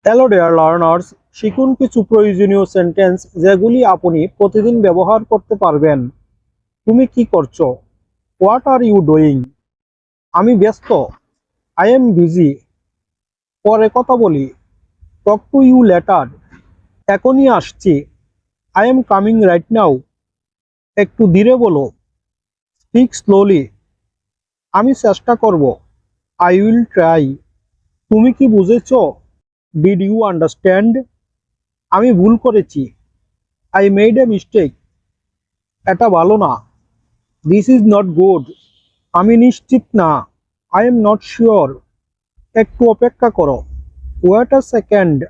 Hello dear learners, শিখুন কিছু প্রয়োজনীয় সেন্টেন্স যেগুলি আপনি প্রতিদিন ব্যবহার করতে পারবেন। তুমি কি করছো? What are you doing? আমি ব্যস্ত। I am busy. পরে কথা বলি। Talk to you later. এখনই আসছি। I am coming right now. একটু ধীরে বলো। Speak slowly. আমি চেষ্টা করব। I will try. তুমি কি বুঝেছো? Did you understand? আমি ভুল করেছি। I made a mistake. এটা ভালো না। This is not good. আমি নিশ্চিত না। I am not sure. একটু অপেক্ষা করো। ওয়েট আ সেকেন্ড।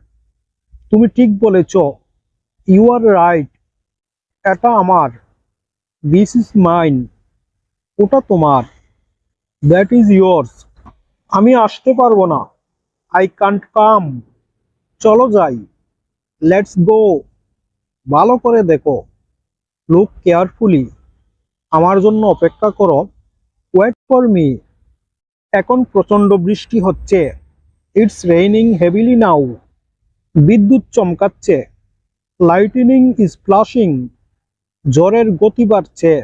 তুমি ঠিক বলেছ। You are right. এটা আমার। This is mine. ওটা তোমার। That is yours. আমি আসতে পারবো না। I can't come. চলো যাই। Let's go. ভালো করে দেখো। Look carefully. আমার জন্য অপেক্ষা করো। Wait for me. এখন প্রচন্ড বৃষ্টি হচ্ছে। It's raining heavily now. বিদ্যুৎ চমকাচ্ছে। Lightning is flashing. ঝড়ের গতি বাড়ছে।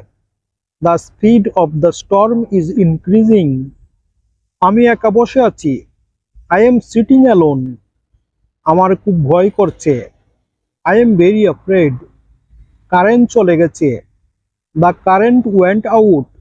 The speed of the storm is increasing. আমি একা বসে আছি। I am sitting alone. আমার খুব ভয় করছে। I am very afraid. Current চলে গেছে। The current went out.